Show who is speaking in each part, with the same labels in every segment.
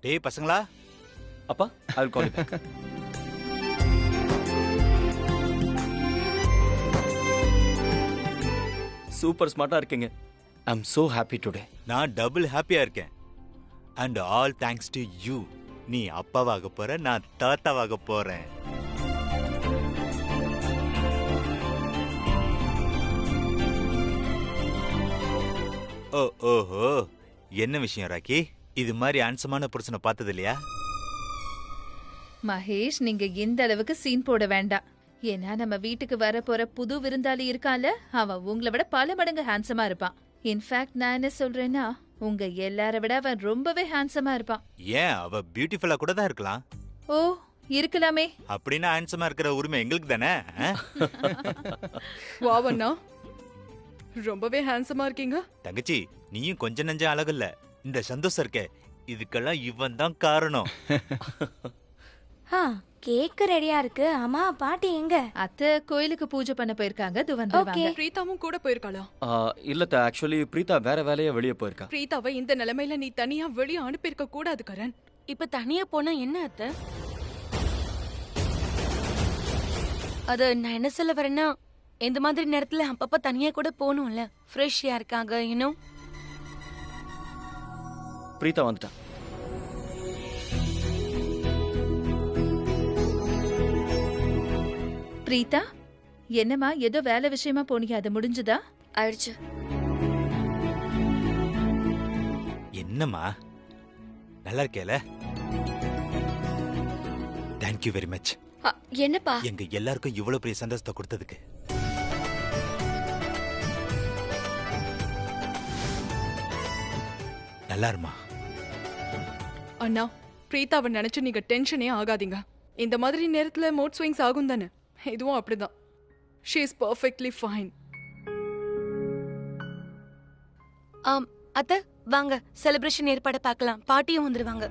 Speaker 1: டேய் பசங்களா,
Speaker 2: அப்பா I will call you back. Super ஸ்மார்ட்டா இருக்கீங்க. I am so happy today.
Speaker 1: நான் டபுள் ஹாப்பியா இருக்கேன். And all thanks to you. நீ அப்பாவாக போற, நான் தாத்தாவாக போறேன். ஓஹோ, என்ன விஷயம் ராக்கி? இது மாதிரி ஆன்சமான புருஷனை பார்த்தது இல்லையா?
Speaker 3: மகேஷ், நீங்க இந்த அளவுக்கு சீன் போட வேண்டாம். ஏன்னா நம்ம வீட்டுக்கு வர போற புது விருந்தாளி இருக்கான்ல, அவன் உங்களை விட பல மடங்கு ஹேண்ட்ஸமா இருப்பான். இன்ஃபேக்ட் நான் என்ன சொல்றேன்னா, உங்க எல்லார விட அவன் ரொம்பவே ஹேண்ட்ஸமா இருப்பான்.
Speaker 1: ஏன், அவ பியூட்டிஃபுல்லா கூட தான் இருக்கலாம்.
Speaker 3: ஓ, இருக்கலாமே.
Speaker 1: அப்படின்னா ஹேண்ட்ஸமா இருக்கிற உரிமை எங்களுக்கு தானே?
Speaker 4: வாவண்ணா, ரொம்பவே ஹேண்ட்ஸமா இருக்கீங்க.
Speaker 1: தங்கச்சி, நீயும் கொஞ்சம் நஞ்சம் அழகில்ல. இந்த சந்தோஷம் இருக்க, இதுக்கெல்லாம் இவன் தான் காரணம்.
Speaker 5: கேக் ரெடியா இருக்கு. அம்மா பாட்டி எங்க?
Speaker 3: அத்தை கோயிலுக்கு பூஜை பண்ண போயிருக்காங்க. இது வந்துருவாங்க.
Speaker 4: பிரீதாவும் கூட போயிருக்காளா?
Speaker 2: இல்ல ஆக்சுவலி பிரீதா வேற வேலையா வெளியே போயிருக்கா.
Speaker 4: பிரீதாவை இந்த நிலைமையில நீ தனியா வெளியே அனுப்பியிருக்க கூடாது கரண்.
Speaker 6: இப்ப தனியா போனா என்ன அத்தை? அது நான் என்ன சொல்ல வரேன்னா, இந்த மாதிரி நேரத்துல அப்பப்ப தனியா கூட போகணும்ல. ஃப்ரெஷ்ஷா இருக்காங்க இன்னும்.
Speaker 2: பிரீதா வந்துட்டா.
Speaker 3: பிரீதா, என்னம்மா ஏதோ வேலை விஷயமா போனீங்க, அது முடிஞ்சுதா?
Speaker 5: ஆயிடுச்சு.
Speaker 1: என்னம்மா, நல்லா இருக்கேல? Thank you very much.
Speaker 5: என்னப்பா?
Speaker 1: எங்க எல்லாருக்கும் இவ்வளவு பெரிய சந்தோஷத்தை கொடுத்ததுக்கு. நல்லா இருமா.
Speaker 4: அண்ணா, பிரீதாவை நினைச்சு நீங்க டென்ஷனே ஆகாதீங்க. இந்த மாதிரி நேரத்துல மூட் ஸ்விங்ஸ் ஆகும் தானே, இதுவும் அப்படிதான். She is perfectly fine.
Speaker 6: அத்தை வாங்க, செலிப்ரேஷன் ஏற்பாடு பார்க்கலாம். பாட்டியும் வந்துருவாங்க.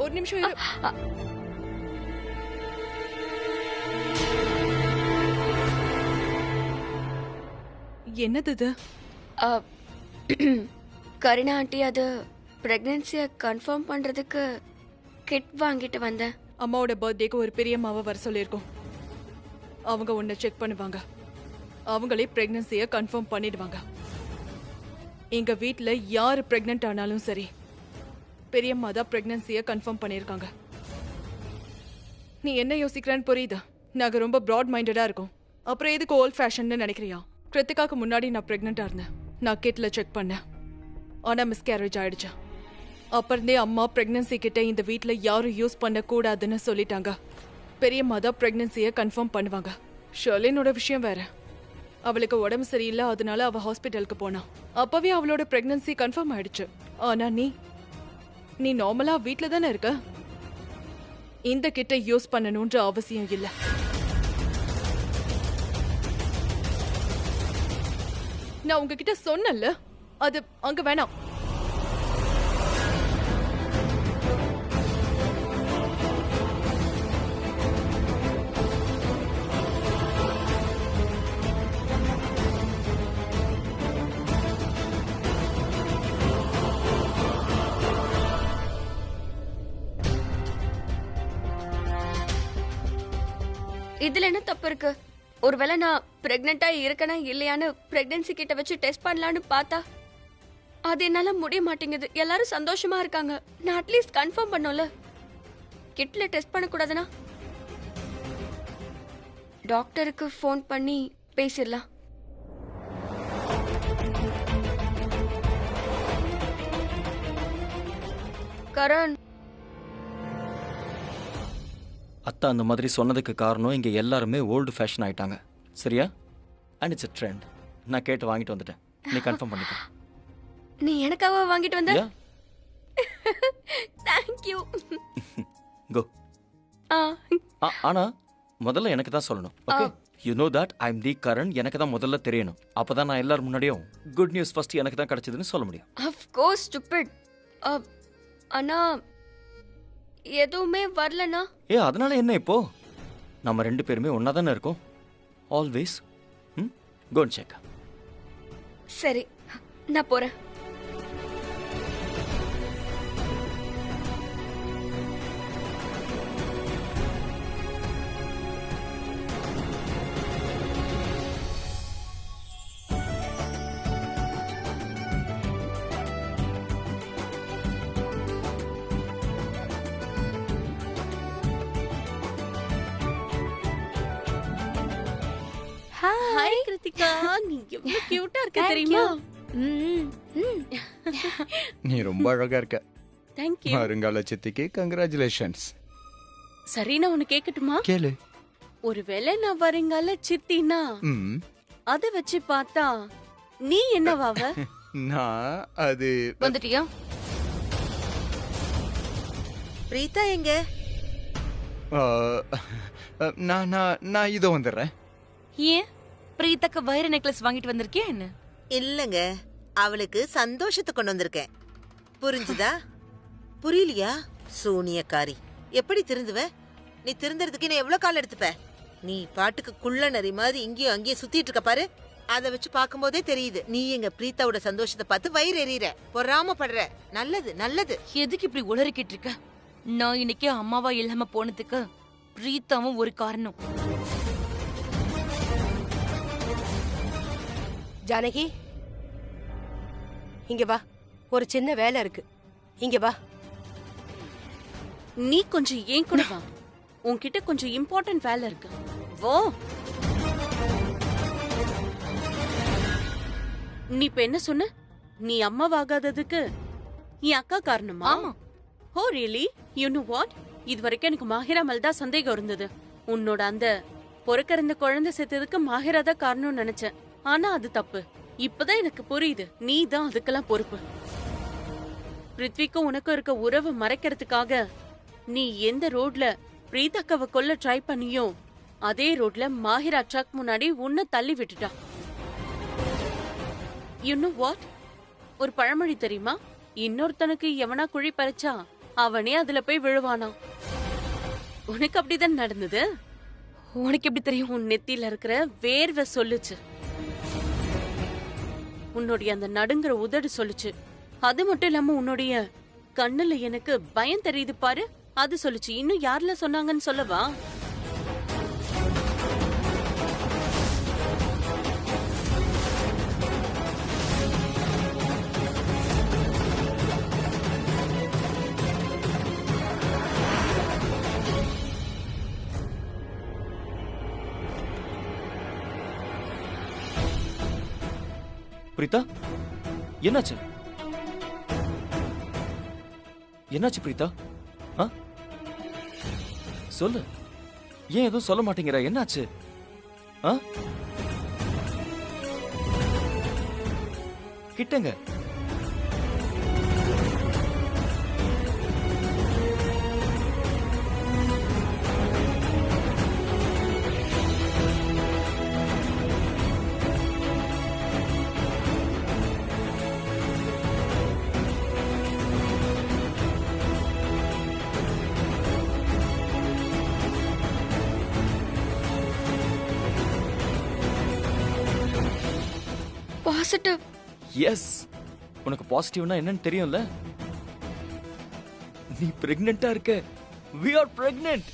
Speaker 4: ஒரு நிமிஷம் இரு. என்னது இது?
Speaker 5: கருணா ஆண்டி, அது பிரெக்னன்சியை கன்ஃபார்ம் பண்றதுக்கு கிட் வாங்கிட்டு வந்தேன்.
Speaker 4: அம்மாவோட பர்த்டேக்கு ஒரு பெரிய அம்மாவை வர சொல்லியிருக்கோம். அவங்க உன்னை செக் பண்ணுவாங்க. அவங்களே பிரெக்னன்சியை கன்ஃபார்ம் பண்ணிடுவாங்க. எங்க வீட்டில் யார் பிரெக்னென்ட் ஆனாலும் சரி, பெரியம்மா தான் பிரெக்னன்சியை கன்ஃபார்ம் பண்ணியிருக்காங்க. நீ என்ன யோசிக்கிறேன்னு புரியுதா? நாங்கள் ரொம்ப ப்ராட் மைண்டடாக இருக்கோம். அப்புறம் எதுக்கு ஓல்ட் ஃபேஷன்னு நினைக்கிறியா? கிருத்திகாக்கு முன்னாடி நான் பிரெக்னெண்ட்டாக இருந்தேன். நான் கிட்டில் செக் பண்ணேன், ஆனால் மிஸ்கேரேஜ் ஆயிடுச்சு. அப்புறந்தே அம்மா பிரெக்னன்சி கிட்ட இந்த வீட்டில் யாரும் யூஸ் பண்ணக்கூடாதுன்னு சொல்லிட்டாங்க. பெரியம்மா தான் பிரெக்னன்சியை கன்ஃபார்ம் பண்ணுவாங்க. ஷர்லினோட விஷயம் வேற. அவளுக்கு உடம்பு சரியில்லை, அதனால அவள் ஹாஸ்பிட்டலுக்கு போனா. அப்பவே அவளோட பிரெக்னன்சி கன்ஃபார்ம் ஆயிடுச்சு. ஆனா நீ நார்மலா வீட்டில் தானே இருக்க. இந்த கிட்ட யூஸ் பண்ணணுன்ற அவசியம் இல்லை. நான் உங்ககிட்ட சொன்னல, அது அங்க வேணாம்.
Speaker 5: இதுல என்ன தப்பு இருக்கு? ஒருவேளை நான் பிரெக்னெண்டா இருக்கனா இல்லையான்னு பிரெக்னன்சி கிட்ட வச்சு டெஸ்ட் பண்ணலான்னு பார்த்தா அது என்னால முடிய மாட்டேங்குது. எல்லாரும் சந்தோஷமா இருக்காங்க. நான் அட்லீஸ்ட் கன்ஃபார்ம் பண்ணோம்ல. கிட்ல டெஸ்ட் பண்ணக்கூடாதுன்னா டாக்டருக்கு ஃபோன் பண்ணி பேசிடலாம். கரண்,
Speaker 2: அத்தா அந்த மாதிரி சொன்னதுக்கு காரணம் இங்க எல்லாருமே ஓல்டு ஃபேஷன் ஆயிட்டாங்க. சரியா? And it's a trend. நான் கேட்டு வாங்கிட்டு வந்துட்டேன். நீ கன்ஃபார்ம் பண்ணிக்க.
Speaker 5: நீ எனக்காக வாங்கிட்டு வந்த? Thank you.
Speaker 2: கோ. ஆனா முதல்ல எனக்கு தான் சொல்லணும். Okay? You know that I am the Karan. எனக்கு தான் முதல்ல தெரியணும். அப்பதான் நான் எல்லாரும் முன்னாடியும் குட் நியூஸ் ஃபர்ஸ்ட் எனக்கு தான் கிடைச்சதுன்னு சொல்ல முடியும்.
Speaker 5: Of course, stupid. அண்ணா எதுவுமே வரலனா?
Speaker 2: அதனால என்ன இப்போ? நம்ம ரெண்டு பேருமே ஒன்னா தானே இருக்கோம். Always go and check.
Speaker 5: சரி, நான் போறேன்.
Speaker 7: ஹாய் கிருத்திகா, நீ எவ்வளவு கியூட்டா இருக்க தெரியுமா?
Speaker 8: நீ ரொம்ப அழகா இருக்க.
Speaker 7: Thank you.
Speaker 8: வருங்கால சித்திக்கு கங்க்ராச்சுலேஷன்ஸ்.
Speaker 7: சரி, நான் உன்னை கேக்கட்டுமா?
Speaker 8: கேளு.
Speaker 7: ஒருவேளை நான் வருங்கால சித்தினா
Speaker 8: ம்,
Speaker 7: அத வச்சு பார்த்தா நீ என்னவாவ?
Speaker 8: நான் அது
Speaker 6: வந்துட்டியா?
Speaker 9: பிரீதா எங்க?
Speaker 8: ஆ, நான் நான் நான் இதோ வந்துடுறேன்.
Speaker 6: ஏன் பிரீதாக்கு வைர நெக்லஸ் வாங்கிட்டு வந்திருக்கியா என்ன?
Speaker 9: இல்லங்க, அவளுக்கு சந்தோஷத்தை கொண்டு வந்திருக்கேன். புரிஞ்சுதா? புரியலையா? சூனியக்காரி, எப்படி திருந்துவ? நீ திருந்துறதுக்கு என்ன எவ்வளவு காலம் எடுத்துப்ப? நீ பாட்டுக்கு குள்ள நரி மாதிரி இங்கேயும் அங்கேயும் சுத்திட்டு இருக்க பாரு. அதை வச்சு பார்க்கும்போதே தெரியுது நீ எங்க பிரீத்தாவோட சந்தோஷத்தை பார்த்து வயிறு எறிகிற, பொறாம படுற. நல்லது நல்லது.
Speaker 6: எதுக்கு இப்படி உளறிக்கிட்டு இருக்க? நான் இன்னைக்கு அம்மாவா இல்லாம போனதுக்கு பிரீத்தாவும் ஒரு காரணம்.
Speaker 10: ஜானகி, இங்க வா. ஒரு சின்ன வேலை இருக்கு. இங்க வா.
Speaker 7: நீ கொஞ்சம் ஏன் கூட வா. உன்கிட்ட கொஞ்சம் இம்பார்ட்டன்ட் வேலை இருக்கு. வா. நீ இப்ப என்ன சொன்ன? நீ அம்மாவாகாததுக்கு என் அக்கா காரணமா?
Speaker 6: ஆமா.
Speaker 7: ஓ ரியலி? You know what? இது வரைக்கும் எனக்கு மாஹிரா மேல தான் சந்தேகம் இருந்தது. உன்னோட அந்த பொறக்கிற குழந்தை செத்ததுக்கு மாஹிரா தான் காரணம்னு நினைச்சேன். ஆனா அது தப்பு. இப்பதான் எனக்கு புரியுது, நீ தான் அதுக்கெல்லாம் பொறுப்பு. பிருத்விக்கும் உனக்கும் இருக்க உறவை மறைக்கிறதுக்காக நீ எந்த ரோட்ல பிரீதாக்காவை கொல்ல ட்ரை பண்ணியோ அதே ரோட்ல மாஹிரா ட்ரக் முன்னாடி உன்னை தள்ளி விட்டுட்டா. You know what? ஒரு பழமொழி தெரியுமா? இன்னொருத்தனுக்கு எவனா குழி பறிச்சா அவனே அதுல போய் விழுவானா. உனக்கு அப்படிதான் நடந்தது.
Speaker 6: உனக்கு எப்படி தெரியும்?
Speaker 7: உன் நெத்தியில இருக்கிற வேர்வை சொல்லுச்சு. உன்னுடைய அந்த நடுங்குற உதடு சொல்லுச்சு. அது மட்டும் இல்லாம உன்னுடைய கண்ணுல எனக்கு பயம் தெரியுது பாரு, அது சொல்லுச்சு. இன்னும் யாருல சொன்னாங்கன்னு சொல்லவா?
Speaker 2: பிரீதா, என்னாச்சு? என்னாச்சு பிரீதா? ஆ? சொல்லு. ஏன் எதுவும் சொல்ல மாட்டேங்கிற? என்னாச்சு? ஆ? கிட்டங்க.
Speaker 5: பாசிட்டிவ்.
Speaker 2: எஸ், உனக்கு பாசிட்டிவ்னா என்னன்னு தெரியும்ல? நீ பிரெக்னெண்டா இருக்க. We are pregnant.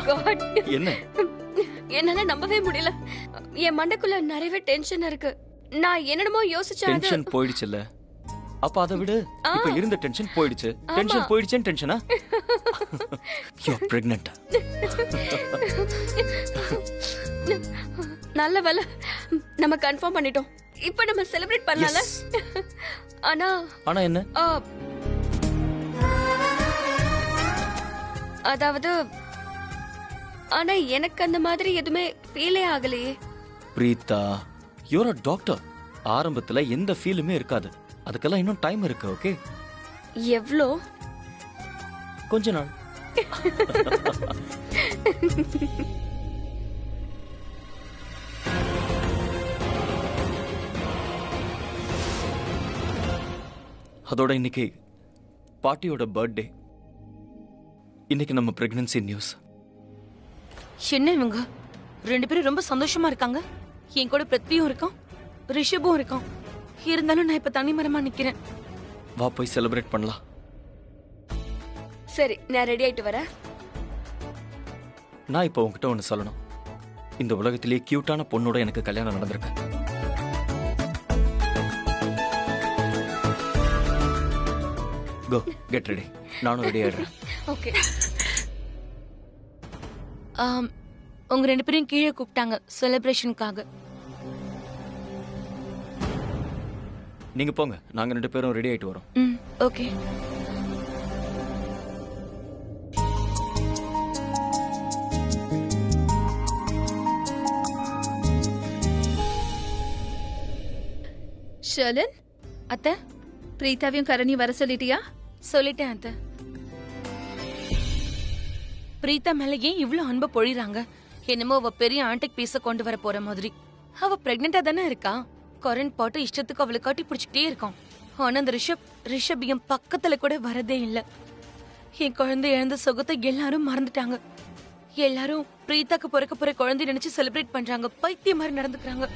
Speaker 5: God.
Speaker 2: என்ன?
Speaker 5: என்னால நம்பவே முடியல. என் மண்டைக்குள்ள நிறையவே டென்ஷன் இருக்கு. நான் என்னென்னமோ யோசிச்சேன்.
Speaker 2: டென்ஷன் போயிடுச்சுல்ல? அப்ப அதை விடு. இப்ப இருந்த டென்ஷன் போயிடுச்சு. டென்ஷன் போயிடுச்சேன்னு டென்ஷனா? You're pregnant.
Speaker 5: நல்ல வேலை நம்ம கன்ஃபார்ம் பண்ணிட்டோம். இப்போ நம்ம செலிப்ரேட் பண்ணலாம்ல? ஆனா
Speaker 2: என்ன?
Speaker 5: அதாவது ஆனா எனக்கு அந்த மாதிரி எதுவுமே ஃபீலே ஆகலையே.
Speaker 2: Preetha, you're a doctor. ஆரம்பத்துல எந்த ஃபீலுமே இருக்காது. அதுக்கெல்லாம் இன்னும் டைம் இருக்கு. ஓகே?
Speaker 5: எவ்ளோ?
Speaker 2: கொஞ்ச நாள். அதோட இன்னைக்கு பாட்டியோட பர்த்டே. இன்னைக்கு நம்ம பிரெக்னன்சி நியூஸ்.
Speaker 6: என்ன இவங்க 2 பேரும் ரொம்ப சந்தோஷமா இருக்காங்க. என் கூட பிருத்வியும் இருக்கான், ரிஷபும் இருக்கான். இருந்தாலும் நான் இப்ப தனிமரமா நிக்கிறேன்.
Speaker 2: வா போய் செலிப்ரேட் பண்ணலாம்.
Speaker 5: சரி, நான் ரெடி ஆயிட்டு வரேன்.
Speaker 2: நான் இப்போ உங்ககிட்ட ஒன்று சொல்லணும். இந்த உலகத்திலேயே கியூட்டான பொண்ணோட எனக்கு கல்யாணம் நடந்திருக்கு. Go get ready. நானும் ரெடி ஆயிடுறேன்.
Speaker 5: ஓகே.
Speaker 6: உங்க 2 பேரையும் கீழே கூப்பிட்டாங்க செலிப்ரேஷனுக்காக.
Speaker 2: நீங்க போங்க, நாங்க 2 பேரும் ரெடி ஆயிட்டு வரோம்.
Speaker 6: ஓகே.
Speaker 3: ஷர்லின்,
Speaker 6: அத்தை,
Speaker 3: பிரீதாவையும் கரணியும் வர சொல்லிட்டியா?
Speaker 6: சொல்லிட்டேன் அத்தை. பிரீதா மேல ஏன் இவ்ளோ அன்பு பொழிறாங்க? என்னமோ அவ பெரிய ஆன்டிக் பீஸ கொண்டு வர போற மாதிரி. அவ பிரெக்னெண்டா தானே இருக்கா. கரண்ட் பாட்டு இஷ்டத்துக்கு அவளை காட்டி பிடிச்சிட்டே இருக்கான். ஆனா அந்த ரிஷப் என் பக்கத்துல கூட வரதே இல்ல. என் குழந்தை இழந்த சுகத்தை எல்லாரும் மறந்துட்டாங்க. எல்லாரும் பிரீதாக்கு பிறக்க போற குழந்தை நினைச்சு செலிப்ரேட் பண்றாங்க. பைத்தியம் மாதிரி நடந்துக்கிறாங்க.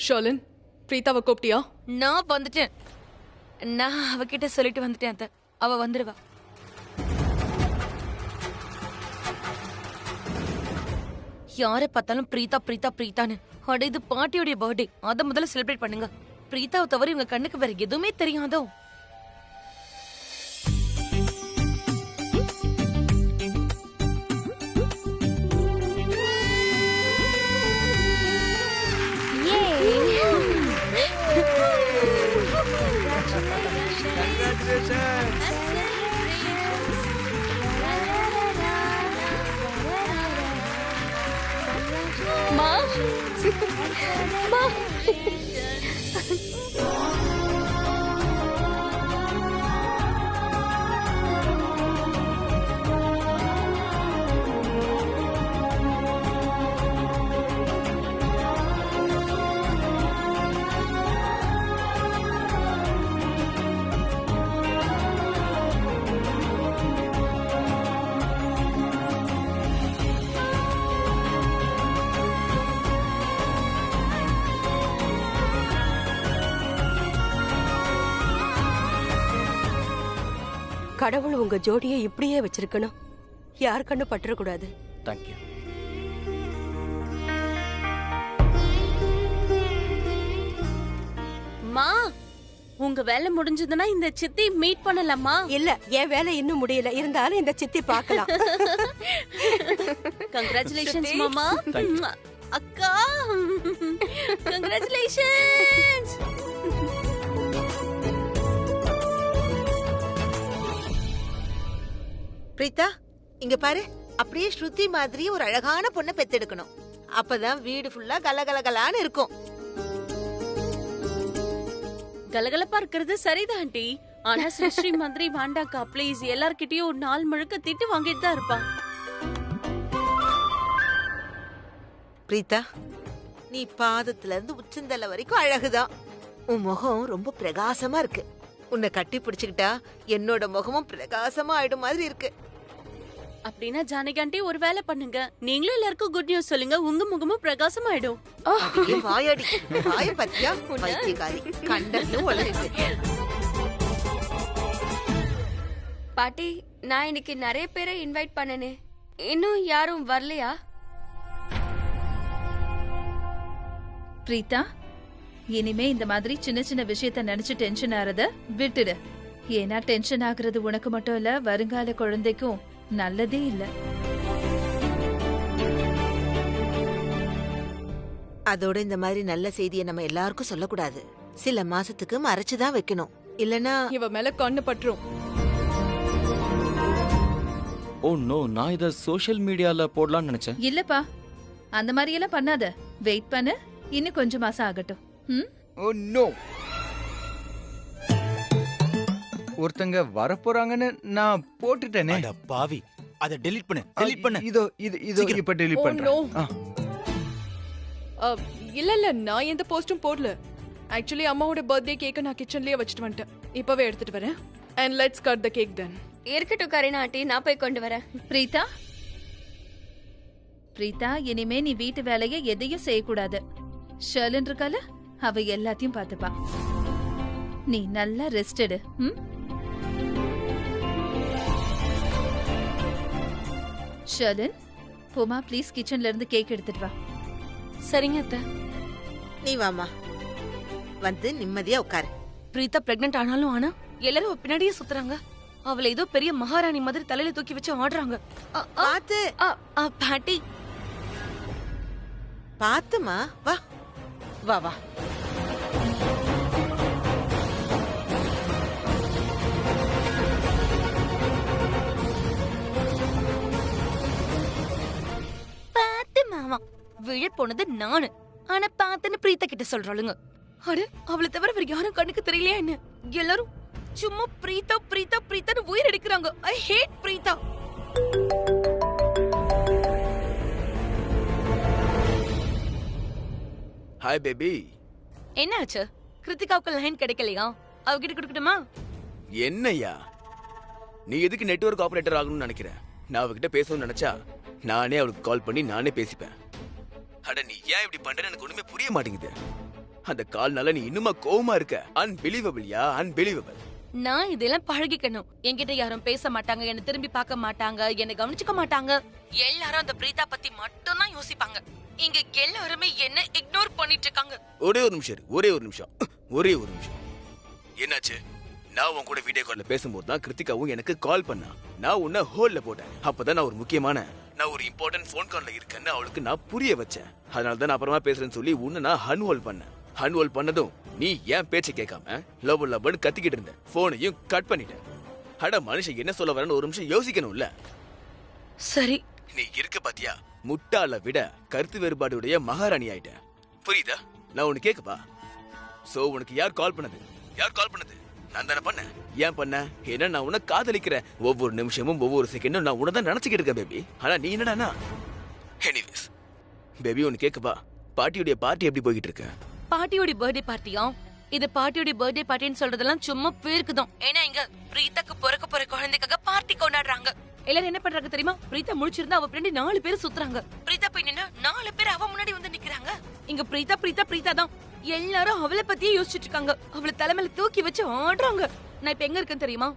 Speaker 4: ஷர்லின், பிரீதாவை கூப்பிட்டியா?
Speaker 6: நான் வந்துட்டேன். நான் அவகிட்ட சொல்லிட்டு வந்துட்டேன் அத்தை. அவ வந்துடுவா. யாரை பார்த்தாலும் பிரீதா பிரீதா பிரீதான்னு. அட, இது பாட்டியோடைய பர்த்டே. அத முதல்ல செலிப்ரேட் பண்ணுங்க. பிரீதாவை தவிர இவங்க கண்ணுக்கு வேற எதுவுமே தெரியாதோ?
Speaker 5: மா மா
Speaker 10: கடவுள் உங்க ஜோடியை இப்படியே வச்சிருக்கணும். யார் கண்ணு பற்றக்கூடாது.
Speaker 2: தேங்க்யூ.
Speaker 7: மா, உங்க வேலை முடிஞ்சதுன்னா இந்த சித்தி மீட் பண்ணலாமா?
Speaker 10: இல்ல, என் வேலை இன்னும் முடியல. இருந்தாலும் இந்த சித்தி பார்க்கலாம்.
Speaker 7: கங்க்ராச்சுலேஷன்ஸ் மாமா. அக்கா, கங்க்ராச்சுலேஷன்ஸ்.
Speaker 9: பிரீதா, இங்க பாரு. அப்படியே ஸ்ருதி மாதிரி ஒரு அழகான பொண்ணை பெத்தெடுக்கணும். அப்பதான் வீடு ஃபுல்லா கலகலகலான்னு இருக்கும்.
Speaker 7: கலகலப்பா இருக்கிறது சரிதான் ஆண்டி. ஆனா ஸ்ரீ மாதிரி வாண்டாக்கா ப்ளீஸ். எல்லார்கிட்டயும் நாள் முழுக்க திட்டு வாங்கிட்டு தான் இருப்பான்.
Speaker 9: பிரீதா, நீ பாதத்துல இருந்து உச்சந்தலை வரைக்கும் அழகுதான். உன் முகம் ரொம்ப பிரகாசமா இருக்கு. உன்னை கட்டி பிடிச்சுக்கிட்டா என்னோட முகமும் பிரகாசமா ஆயிடும் மாதிரி இருக்கு.
Speaker 7: அப்படின்னா ஜானகி ஆண்டி ஒரு வேலை பண்ணுங்க. நீங்களும் எல்லாருக்கும் குட் நியூஸ் சொல்லுங்க. உங்க முகமும் பிரகாசம் ஆயிடும்.
Speaker 9: வாயாடி வாய பத்தியா பைத்தியக்காரி. கண்டலும் வளருது.
Speaker 5: பாட்டி, நான் இன்னைக்கு நிறைய பேரை இன்வைட் பண்ணனே. இன்னும் யாரும் வரலையா?
Speaker 3: பிரீதா, இனிமே இந்த மாதிரி சின்ன சின்ன விஷயத்த நினைச்சு டென்ஷன் ஆறத விட்டுடு. ஏன்னா டென்ஷன் ஆகுறது உனக்கு மட்டும் இல்ல, வருங்கால குழந்தைக்கும் நல்லதே இல்ல.
Speaker 9: அதோட இந்த மாதிரி நல்ல செய்தியை நம்ம எல்லாருக்கும் சொல்லக்கூடாது. சில மாசத்துக்கு மறைச்சுதான் வைக்கணும். இல்லனா
Speaker 4: இவ மேல கண்ணு பற்றும்.
Speaker 2: ஓ நோ, நான் இத சோஷியல் மீடியால போடலாம்னு நினைச்சேன்.
Speaker 3: இல்லப்பா, அந்த மாதிரி எல்லாம் பண்ணாத. வெயிட் பண்ணு, இன்னும் கொஞ்சம் மாசம் ஆகட்டும்.
Speaker 8: ஓ நோ, ஒருத்தங்க வரப்போறாங்கன்னு நான் போட்டுட்டேனே.
Speaker 1: அட பாவி, அத டெலீட் பண்ணு.
Speaker 8: இதோ இதோ இப்ப டெலீட்
Speaker 4: Oh,
Speaker 8: பண்றேன்.
Speaker 4: no. இல்ல நான் எந்த போஸ்டும் போடல. ஆக்சுவலி அம்மாவோட பர்த்டே கேக்க நான் கிச்சன்லயே வச்சுட்டு வந்துட்டேன். இப்பவே எடுத்துட்டு வரேன். And let's cut the cake then.
Speaker 5: இருக்கட்டும் கரீனா ஆண்டி, நான் போய் கொண்டு வரேன்.
Speaker 3: பிரீதா, பிரீதா, இனிமே நீ வீட்டு வேலையை எதையும் செய்யக்கூடாது. ஷர்லின் இருக்கால, அவ எல்லாத்தையும் பாத்துப்பா. நீ நல்லா ரெஸ்ட் எடு. ஷர்லின், போமா ப்ளீஸ், கிச்சன்ல இருந்து கேக் எடுத்துட்டு வா.
Speaker 6: சரிங்க அத்தை.
Speaker 9: நீ வாமா, வந்து நிம்மதியா உட்காரு.
Speaker 6: பிரீதா பிரெக்னன்ட் ஆனாலும் ஆனா எல்லாரும் அவ பின்னாடியே சுத்துறாங்க. அவளை ஏதோ பெரிய மகாராணி மாதிரி தலையில தூக்கி வச்சு ஆடுறாங்க.
Speaker 9: பாத்து
Speaker 6: பாட்டி,
Speaker 9: பாத்துமா, வா வா வா.
Speaker 6: பாத்து மாமா, விழ போனது நானு. ஆனா பாத்துன்னு பிரீதா கிட்ட சொல்றாளுங்க. அட, அவளை தவிர வேற யாரும் கண்ணுக்கு தெரியலையா என்ன? எல்லாரும் சும்மா பிரீதா பிரீதா பிரீதான்னு உயிர் எடுக்கிறாங்க. I hate Preetha.
Speaker 11: Hi baby.
Speaker 6: என்னாச்சு? கிருத்திகாவுக்கு லைன் கிடைக்கலையா? அவகிட்ட கொடுக்கட்டுமா?
Speaker 11: என்னய்யா, நீ எதுக்கு நெட்வொர்க் ஆபரேட்டர் ஆகணும்னு நினைக்கிற? நான் அவகிட்ட பேசணும்னு நினைச்சா நானே அவளுக்கு கால் பண்ணி நானே பேசிப்பேன். அட, நீ ஏன் இப்படி பண்றேன்னு எனக்கு ஒண்ணுமே புரிய மாட்டேங்குது. அந்த கால்னால நீ இன்னுமா கோவமா இருக்க. அன்பிலீவபிள்யா, அன்பிலீவபிள்.
Speaker 6: நான் இதெல்லாம் பழகிக்கணும். என்கிட்ட யாரும் பேச மாட்டாங்க, என்ன திரும்பி பார்க்க மாட்டாங்க, என்ன கவனிச்சுக்க மாட்டாங்க. எல்லாரும் அந்த பிரீதா பத்தி மட்டும் தான் யோசிப்பாங்க. இங்க எல்லாருமே என்ன இக்னோர் பண்ணிட்டு இருக்காங்க.
Speaker 11: ஒரே ஒரு நிமிஷம். என்னாச்சு? நான் உன் கூட வீடியோ கால்ல பேசும்போது தான் கிருத்திகாவும் எனக்கு கால் பண்ணா. நான் உன்னை ஹோல்ல போட்டேன். அப்பதான் நான் ஒரு இம்பார்ட்டன்ட் போன் கால்ல இருக்கேன்னு அவளுக்கு நான் புரிய வச்சேன். அதனால தான் அப்புறமா பேசுறேன்னு சொல்லி உன்னை நான் ஹன்ஹோல் பண்ணேன். ஹன்ஹோல் பண்ணதும் நீ ஏன் பேச்ச கேட்காம லவ்னு கத்திக்கிட்டு இருந்த. போனையும் கட் பண்ணிட்டேன். அட, மனுஷன் என்ன சொல்ல வரேன்னு ஒரு நிமிஷம் யோசிக்கணும்ல.
Speaker 6: சரி,
Speaker 11: நீ இருக்க பாத்தியா, முட்டாள விட கருத்து வேறுபாடுடைய மகாராணி ஆயிட்ட. புரியுதா? நான் உனக்கு கேக்குப்பா. சோ உனக்கு யார் கால் பண்ணது? நான் தானே பண்ணேன். ஏன் பண்ண? ஏன்னா நான் உன்னை காதலிக்கிறேன். ஒவ்வொரு நிமிஷமும் ஒவ்வொரு செகண்டும் நான் உன்னை தான் நினைச்சுக்கிட்டு இருக்கேன் பேபி. ஆனா நீ என்னடானா? எனிவேஸ் பேபி, உனக்கு கேக்குப்பா, பாட்டியுடைய பார்ட்டி எப்படி போய்கிட்டு இருக்கு?
Speaker 6: பாட்டியோட பர்த்டே பார்ட்டியா? இது பாட்டியோட பர்த்டே பார்ட்டின்னு சொல்றதெல்லாம் சும்மா பேருக்குதான். ஏன்னா இங்க பிரீதாக்கு பிறக்க போற குழந்தைக்காக பார்ட்டி கொண்டாடுறாங்க. எல்லாரும் என்ன பண்றாங்க தெரியுமா? பிரீதா முடிச்சிருந்தா அவ பின்னாடி 4 பேர் சுத்துறாங்க. பிரீதா போய் நின்னா 4 பேர் அவ முன்னாடி வந்து நிக்கிறாங்க. இங்க பிரீதா தான். எல்லாரும் அவளை பத்தியே யோசிச்சுட்டு இருக்காங்க. அவளை தலைமையில தூக்கி வச்சு ஆடுறாங்க. நான் இப்ப எங்க இருக்கேன் தெரியுமா?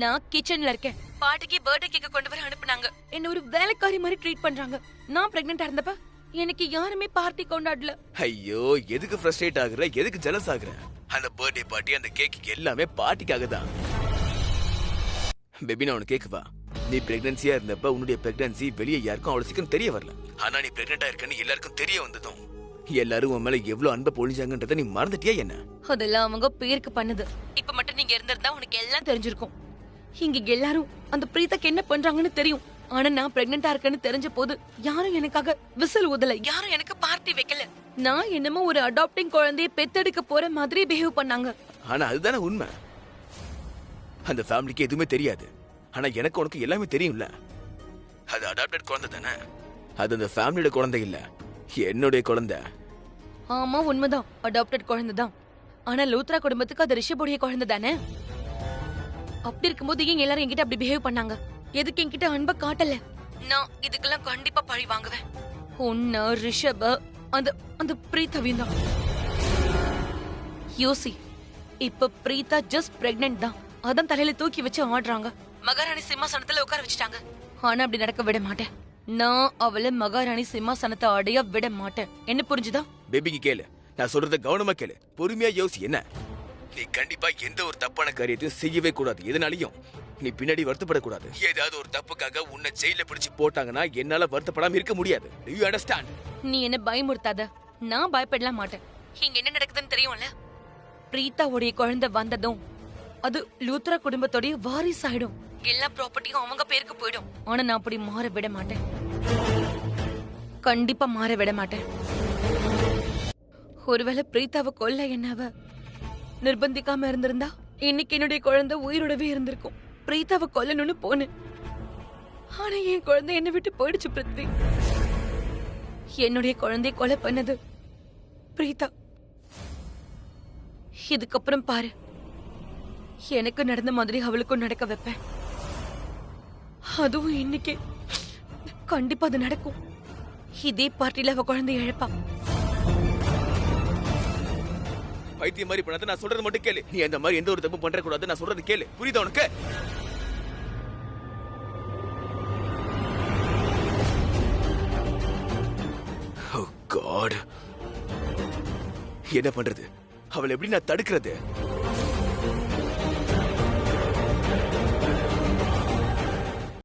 Speaker 6: நான் கிச்சன்ல இருக்கேன். பாட்டிக்கு பர்த்டே கேக்க கொண்டு வர அனுப்புனாங்க. என்ன ஒரு வேலைக்காரி மாதிரி ட்ரீட் பண்றாங்க. நான் பிரெக்னன்ட் இருந்தப்ப எனக்கு யாருமே பார்ட்டி கொண்டாடல.
Speaker 11: ஐயோ, எதுக்கு ஃப்ரஸ்ட்ரேட் ஆகுற? எதுக்கு ஜெலஸ் ஆகுற? அந்த பர்த்டே பார்ட்டி, அந்த கேக் எல்லாமே பார்ட்டிக்காக தான். பேபி, நான் உனக்கு கேக்குவா, நீ பிரெக்னன்சியா இருந்தப்ப உன்னுடைய பிரெக்னன்சி வெளியே யாருக்கும் அவ்வளவு சீக்கிரம் தெரிய வரல. ஆனா நீ பிரெக்னன்டா இருக்கன்னு எல்லாருக்கும் தெரிய வந்ததும் எல்லாரும் உன் மேல எவ்வளவு அன்பை பொழிஞ்சாங்கன்றத நீ மறந்துட்டியா என்ன?
Speaker 6: அதெல்லாம் அவங்க பேருக்கு பண்ணது. இப்ப மட்டும் நீங்க இருந்திருந்தா உனக்கு எல்லாம் தெரிஞ்சிருக்கும். இங்க எல்லாரும் அந்த பிரீதாக்கு என்ன பண்றாங்கன்னு தெரியும். ஆனா நான் பிரெக்னன்டா இருக்கேன்னு தெரிஞ்ச போது யாரும் எனக்காக விசில் ஊதல, யாரும் எனக்கு பார்ட்டி வைக்கல. நான் என்னமோ ஒரு அடாப்டிங் குழந்தைய பெத்தெடுக்க போற மாதிரி பிஹேவ் பண்ணாங்க.
Speaker 11: ஆனா அதுதானே உண்மை. அந்த ஃபேமிலிக்கு எதுவுமே தெரியாது. ஆனா எனக்கு உனக்கு எல்லாமே தெரியும்ல. அது அடாப்டட் குழந்தை தானே. அது அந்த ஃபேமிலியோட குழந்தை இல்ல, என்னுடைய குழந்தை.
Speaker 6: ஆமா, உண்மைதான், அடாப்டட் குழந்தை தான். ஆனா லூத்ரா குடும்பத்துக்கு அது ரிஷபோடைய குழந்தை தானே. அப்படி இருக்கும்போது ஏன் எல்லாரும் என்கிட்ட அப்படி பிஹேவ் பண்ணாங்க? எதுக்கு என்கிட்ட அன்பை காட்டல? நான் இதுக்கெல்லாம் கண்டிப்பா பழி வாங்குவேன். உன்ன, ரிஷப, அந்த பிரீதாவையும் தான். யோசி, இப்ப பிரீதா ஜஸ்ட் பிரெக்னன்ட் தான். அதான் தலையில தூக்கி வச்சு ஆடுறாங்க. மகாராணி சிம்மாசனத்துல உட்கார வச்சுட்டாங்க. ஆனா அப்படி நடக்க விட மாட்டேன். நான் அவளை மகாராணி சிம்மாசனத்தை அடைய விட மாட்டேன். என்ன புரிஞ்சுதா?
Speaker 11: பேபிக்கு கேளு, நான் சொல்றத கவனமா கேளு, பொறுமையா யோசி. என்ன, நீ கண்டிப்பா எந்த ஒரு தப்பான காரியத்தையும் செய்யவே கூடாது. எதனாலையும் நீ பின்னாடி வருத்தப்படக்கூடாது. ஏதாவது ஒரு தப்புக்காக உன்னை ஜெயில பிடிச்சு போட்டாங்கன்னா என்னால வருத்தப்படாம இருக்க முடியாது. Do you understand?
Speaker 6: நீ என்ன பயமுறுத்தாத. நான் பயப்படலாம் மாட்டேன். இங்க என்ன நடக்குதுன்னு தெரியும்ல? பிரீத்தாவுடைய குழந்தை வந்ததும் அது லூத்ரா குடும்பத்தோடைய வாரிசு ஆயிடும். எல்லா ப்ராப்பர்ட்டியும் அவங்க பேருக்கு போயிடும். ஆனா நான் அப்படி மாற விட மாட்டேன். கண்டிப்பா மாற விட மாட்டேன். ஒருவேளை பிரீத்தாவை கொல்ல என்னவ நிர்பந்திக்காம இருந்திருந்தா இன்னைக்கு என்னுடைய குழந்தை உயிரோடவே இருந்திருக்கும். பிரீத்தாவை கொல்லணும்னு போனேன். ஆனா என் குழந்தை என்னை விட்டு போயிடுச்சு பிருத்வி. என்னுடைய குழந்தைய கொலை பண்ணது பிரீதா. இதுக்கப்புறம் பாரு, எனக்கு நடந்த மாதிரி அவளுக்கும் நடக்க வைப்பேன். அதுவும் இன்னைக்கு கண்டிப்பா அது நடக்கும். இதே பார்ட்டில அவ குழந்தை இழப்பா.
Speaker 11: பைத்தியம் மாதிரி பண்ணாத, நான் சொல்றது மட்டும் கேளு. நீ அந்த மாதிரி எந்த ஒரு தப்பு பண்ற கூடாது. நான் சொல்றது கேளு, புரியுதா உனக்கு? Oh God. என்ன பண்றது? அவளை எப்படி நான் தடுக்கிறது?